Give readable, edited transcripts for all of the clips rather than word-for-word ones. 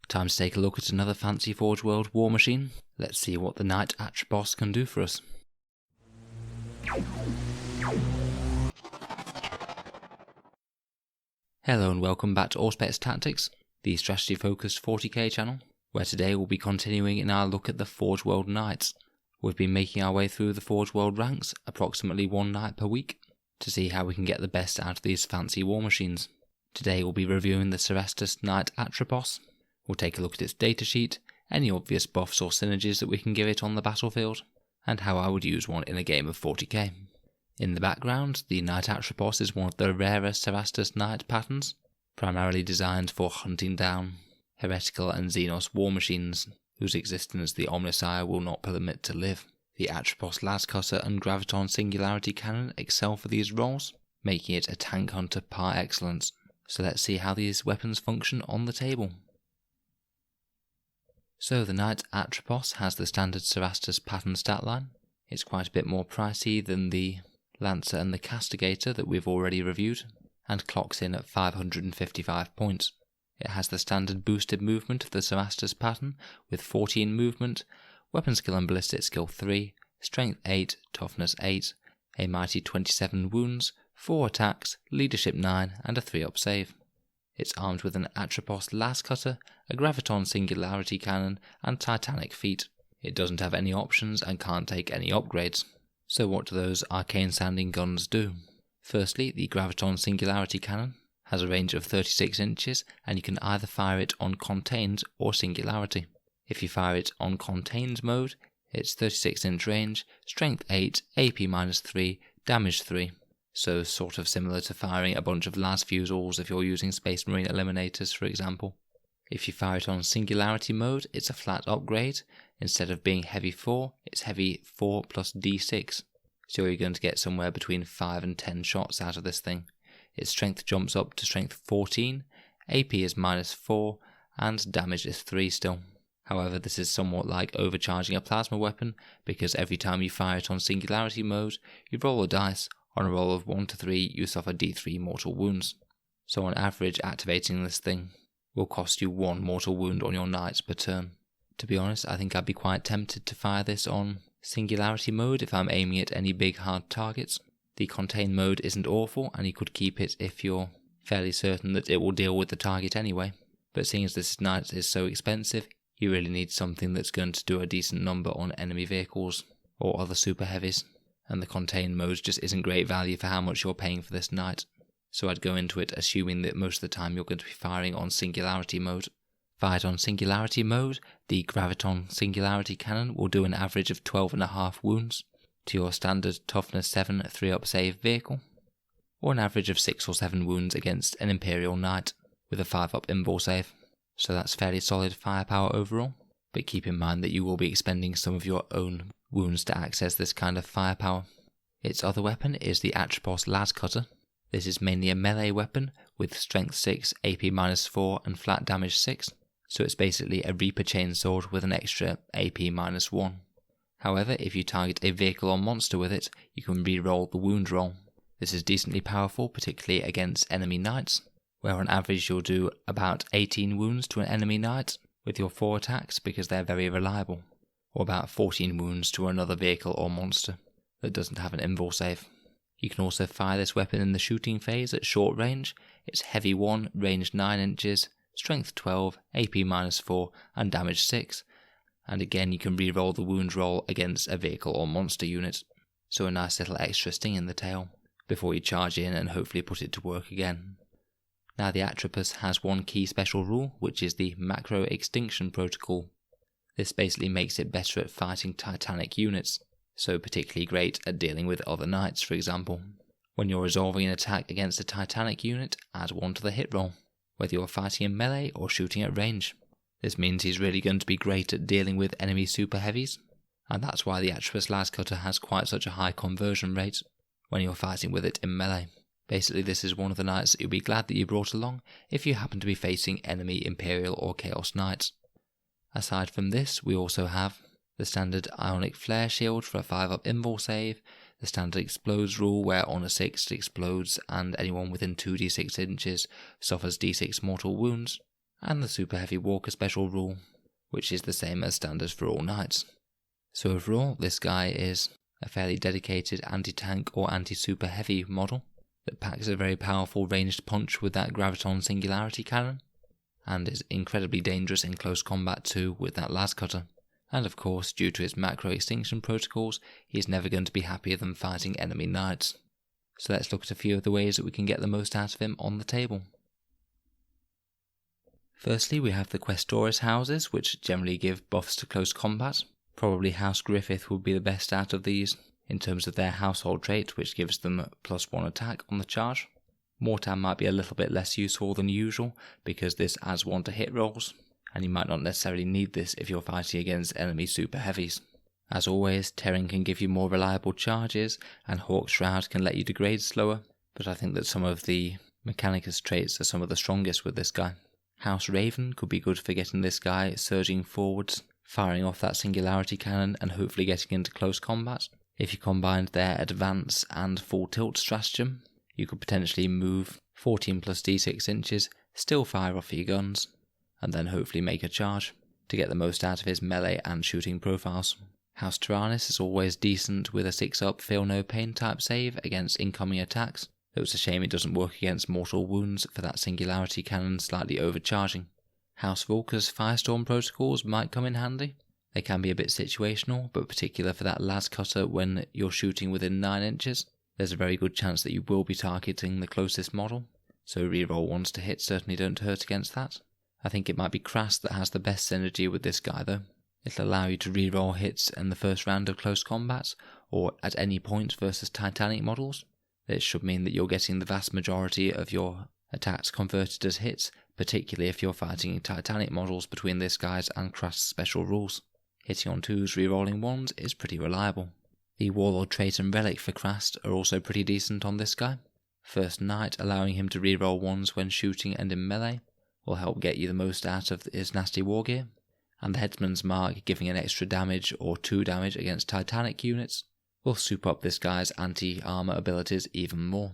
Time to take a look at another fancy Forge World war machine. Let's see what the Knight Atrapos can do for us. Hello and welcome back to Auspex Tactics, the strategy focused 40k channel, where today we'll be continuing in our look at the Forge World Knights. We've been making our way through the Forge World ranks, approximately one knight per week, to see how we can get the best out of these fancy war machines. Today we'll be reviewing the Cerastus Knight Atrapos. We'll take a look at its datasheet, any obvious buffs or synergies that we can give it on the battlefield, and how I would use one in a game of 40k. In the background, the Knight Atrapos is one of the rarer Cerastus Knight patterns, primarily designed for hunting down heretical and Xenos war machines, whose existence the Omnissiah will not permit to live. The Atrapos Lascutter and Graviton Singularity Cannon excel for these roles, making it a tank hunter par excellence. So let's see how these weapons function on the table. So the Knight Atrapos has the standard Cerastus pattern stat line. It's quite a bit more pricey than the Lancer and the Castigator that we've already reviewed, and clocks in at 555 points. It has the standard boosted movement of the Cerastus pattern with 14 movement, weapon skill and ballistic skill 3, strength 8, toughness 8, a mighty 27 wounds, 4 attacks, leadership 9 and a 3-up save. It's armed with an Atrapos Lascutter, a Graviton Singularity Cannon and Titanic feet. It doesn't have any options and can't take any upgrades. So what do those arcane sounding guns do? Firstly, the Graviton Singularity Cannon has a range of 36 inches and you can either fire it on Contained or Singularity. If you fire it on Contained mode, it's 36 inch range, strength 8, AP minus 3, damage 3. So sort of similar to firing a bunch of las fusils if you're using Space Marine Eliminators for example. If you fire it on Singularity mode, it's a flat upgrade. Instead of being heavy 4, it's heavy 4 plus d6. So you're going to get somewhere between 5 and 10 shots out of this thing. Its strength jumps up to strength 14, AP is minus 4, and damage is 3 still. However, this is somewhat like overcharging a plasma weapon, because every time you fire it on Singularity mode, you roll a dice. On a roll of 1 to 3, you suffer d3 mortal wounds. So on average, activating this thing will cost you 1 mortal wound on your knights per turn. To be honest, I think I'd be quite tempted to fire this on Singularity mode if I'm aiming at any big hard targets. The Contain mode isn't awful, and you could keep it if you're fairly certain that it will deal with the target anyway. But seeing as this knight is so expensive, you really need something that's going to do a decent number on enemy vehicles or other super heavies. And the Contain mode just isn't great value for how much you're paying for this knight. So I'd go into it assuming that most of the time you're going to be firing on Singularity mode. Fired on Singularity mode, the Graviton Singularity Cannon will do an average of 12.5 wounds to your standard toughness 7 3-up save vehicle, or an average of 6 or 7 wounds against an Imperial Knight with a 5-up invul save. So that's fairly solid firepower overall, but keep in mind that you will be expending some of your own wounds to access this kind of firepower. Its other weapon is the Atrapos Lascutter. This is mainly a melee weapon with strength 6, AP minus 4 and flat damage 6, so it's basically a Reaper chainsword with an extra AP minus 1. However, if you target a vehicle or monster with it, you can re-roll the wound roll. This is decently powerful, particularly against enemy knights, where on average you'll do about 18 wounds to an enemy knight with your 4 attacks because they're very reliable, or about 14 wounds to another vehicle or monster that doesn't have an invul save. You can also fire this weapon in the shooting phase at short range. It's heavy 1, range 9 inches, strength 12, AP minus 4 and damage 6, and again you can re-roll the wound roll against a vehicle or monster unit, so a nice little extra sting in the tail before you charge in and hopefully put it to work again. Now the Atrapos has one key special rule, which is the Macro Extinction Protocol. This basically makes it better at fighting Titanic units, so particularly great at dealing with other knights for example. When you're resolving an attack against a Titanic unit, add 1 to the hit roll, whether you're fighting in melee or shooting at range. This means he's really going to be great at dealing with enemy super heavies, and that's why the Atrapos Lascutter has quite such a high conversion rate when you're fighting with it in melee. Basically this is one of the knights that you'll be glad that you brought along if you happen to be facing enemy Imperial or Chaos Knights. Aside from this, we also have the standard Ionic Flare Shield for a 5-up invul save, the standard Explodes rule where on a 6 it explodes and anyone within 2d6 inches suffers d6 mortal wounds, and the Super Heavy Walker special rule, which is the same as standard for all knights. So overall, this guy is a fairly dedicated anti-tank or anti-super heavy model that packs a very powerful ranged punch with that Graviton Singularity Cannon, and is incredibly dangerous in close combat too with that Lascutter. And of course, due to his macro extinction protocols, he's never going to be happier than fighting enemy knights. So let's look at a few of the ways that we can get the most out of him on the table. Firstly, we have the Questoris houses, which generally give buffs to close combat. Probably House Griffith would be the best out of these, in terms of their household trait, which gives them +1 attack on the charge. Mortam might be a little bit less useful than usual, because this adds 1 to hit rolls, and you might not necessarily need this if you're fighting against enemy super heavies. As always, Terran can give you more reliable charges, and Hawk Shroud can let you degrade slower, but I think that some of the Mechanicus traits are some of the strongest with this guy. House Raven could be good for getting this guy surging forwards, firing off that Singularity Cannon and hopefully getting into close combat. If you combined their Advance and Full Tilt stratagem, you could potentially move 14 plus d6 inches, still fire off your guns, and then hopefully make a charge to get the most out of his melee and shooting profiles. House Tyrannus is always decent with a 6-up Feel No Pain type save against incoming attacks, though it's a shame it doesn't work against mortal wounds for that Singularity Cannon slightly overcharging. House Volker's Firestorm protocols might come in handy. They can be a bit situational, but particular for that Lascutter when you're shooting within 9 inches. There's a very good chance that you will be targeting the closest model, so reroll 1s to hit certainly don't hurt against that. I think it might be Crass that has the best synergy with this guy though. It'll allow you to reroll hits in the first round of close combats, or at any point versus Titanic models. It should mean that you're getting the vast majority of your attacks converted as hits, particularly if you're fighting Titanic models between this guy's and Crass special rules. Hitting on 2s, rerolling 1s is pretty reliable. The Warlord trait and relic for Crass are also pretty decent on this guy. First Knight, allowing him to reroll 1s when shooting and in melee, will help get you the most out of his nasty war gear. And the Headsman's Mark, giving an extra damage or 2 damage against Titanic units, will soup up this guy's anti-armor abilities even more.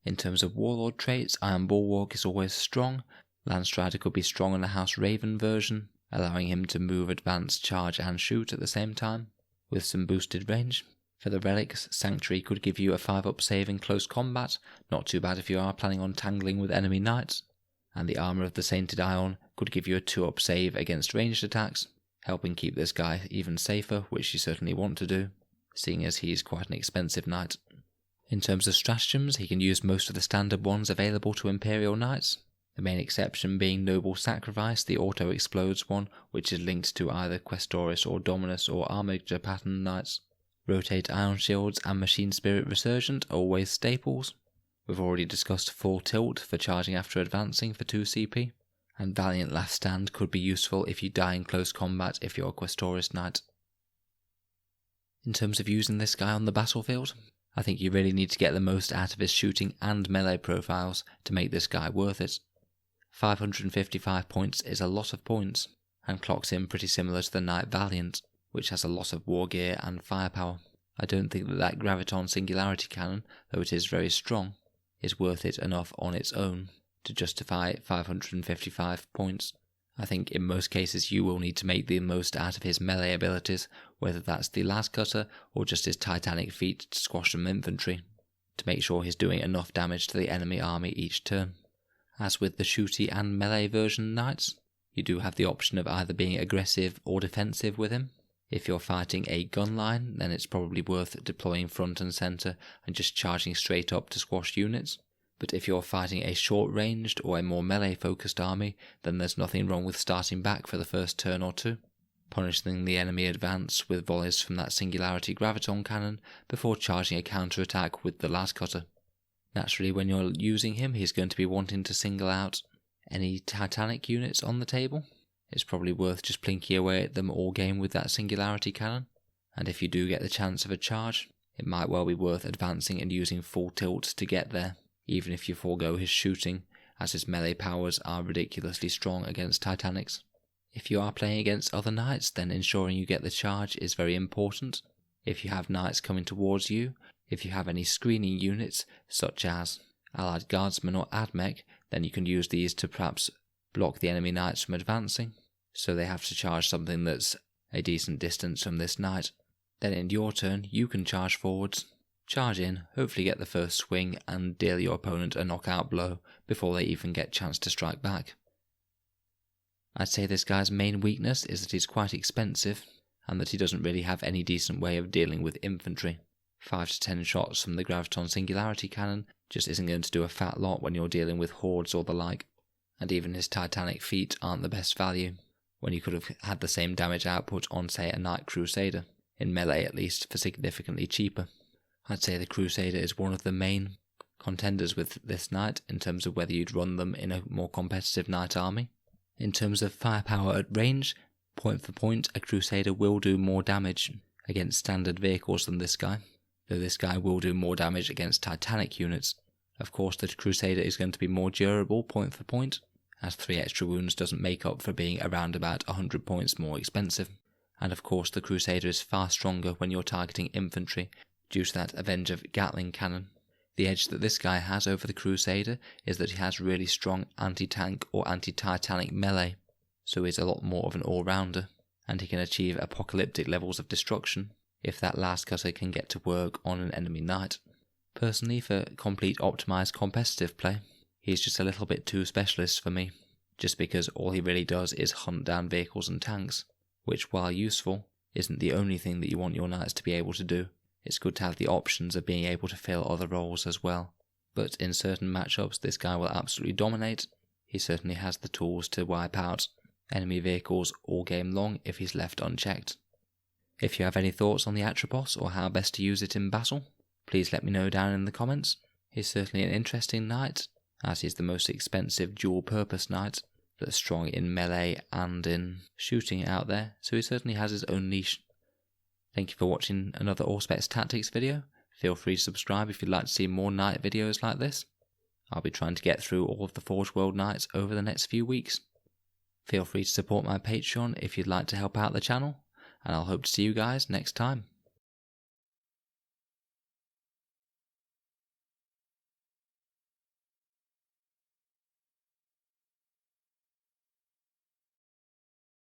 In terms of Warlord traits, Iron Bulwark is always strong. Landstrider could be strong in the House Raven version, allowing him to move, advance, charge and shoot at the same time, with some boosted range. For the relics, Sanctuary could give you a 5-up save in close combat, not too bad if you are planning on tangling with enemy knights, and the Armour of the Sainted Ion could give you a 2-up save against ranged attacks, helping keep this guy even safer, which you certainly want to do, seeing as he is quite an expensive knight. In terms of stratagems, he can use most of the standard ones available to Imperial Knights, the main exception being Noble Sacrifice, the auto-explodes one, which is linked to either Questoris or Dominus or Armiger pattern knights. Rotate Ion Shields and Machine Spirit Resurgent are always staples. We've already discussed Full Tilt for charging after advancing for 2 CP, and Valiant Last Stand could be useful if you die in close combat if you're a Questoris Knight. In terms of using this guy on the battlefield, I think you really need to get the most out of his shooting and melee profiles to make this guy worth it. 555 points is a lot of points, and clocks in pretty similar to the Knight Valiant, which has a lot of war gear and firepower. I don't think that Graviton Singularity Cannon, though it is very strong, is worth it enough on its own to justify 555 points. I think in most cases you will need to make the most out of his melee abilities, whether that's the Lascutter or just his Titanic feat to squash some infantry, to make sure he's doing enough damage to the enemy army each turn. As with the shooty and melee version knights, you do have the option of either being aggressive or defensive with him. If you're fighting a gun line, then it's probably worth deploying front and centre and just charging straight up to squash units. But if you're fighting a short-ranged or a more melee-focused army, then there's nothing wrong with starting back for the first turn or two, punishing the enemy advance with volleys from that Singularity Graviton Cannon before charging a counter-attack with the Lascutter. Naturally, when you're using him, he's going to be wanting to single out any Titanic units on the table. It's probably worth just plinking away at them all game with that Singularity Cannon, and if you do get the chance of a charge, it might well be worth advancing and using Full Tilt to get there, even if you forego his shooting, as his melee powers are ridiculously strong against Titanics. If you are playing against other knights, then ensuring you get the charge is very important. If you have knights coming towards you, if you have any screening units, such as Allied Guardsmen or Admech, then you can use these to perhaps block the enemy knights from advancing, so they have to charge something that's a decent distance from this knight. Then in your turn, you can charge forwards, charge in, hopefully get the first swing and deal your opponent a knockout blow before they even get a chance to strike back. I'd say this guy's main weakness is that he's quite expensive and that he doesn't really have any decent way of dealing with infantry. 5 to 10 shots from the Graviton Singularity Cannon just isn't going to do a fat lot when you're dealing with hordes or the like, and even his Titanic feet aren't the best value, when you could have had the same damage output on, say, a Knight Crusader, in melee at least, for significantly cheaper. I'd say the Crusader is one of the main contenders with this knight in terms of whether you'd run them in a more competitive knight army. In terms of firepower at range, point for point, a Crusader will do more damage against standard vehicles than this guy, though this guy will do more damage against Titanic units. Of course, the Crusader is going to be more durable point for point, as 3 extra wounds doesn't make up for being around about 100 points more expensive. And of course the Crusader is far stronger when you're targeting infantry, due to that Avenger Gatling cannon. The edge that this guy has over the Crusader is that he has really strong anti-tank or anti-Titanic melee, so he's a lot more of an all-rounder, and he can achieve apocalyptic levels of destruction if that last cutter can get to work on an enemy knight. Personally, for complete optimised competitive play, he's just a little bit too specialist for me, just because all he really does is hunt down vehicles and tanks, which, while useful, isn't the only thing that you want your knights to be able to do. It's good to have the options of being able to fill other roles as well. But in certain matchups, this guy will absolutely dominate. He certainly has the tools to wipe out enemy vehicles all game long if he's left unchecked. If you have any thoughts on the Atrapos or how best to use it in battle, please let me know down in the comments. He's certainly an interesting knight, as he's the most expensive dual-purpose knight that's strong in melee and in shooting out there, so he certainly has his own niche. Thank you for watching another Auspex Tactics video. Feel free to subscribe if you'd like to see more knight videos like this. I'll be trying to get through all of the Forge World knights over the next few weeks. Feel free to support my Patreon if you'd like to help out the channel, and I'll hope to see you guys next time.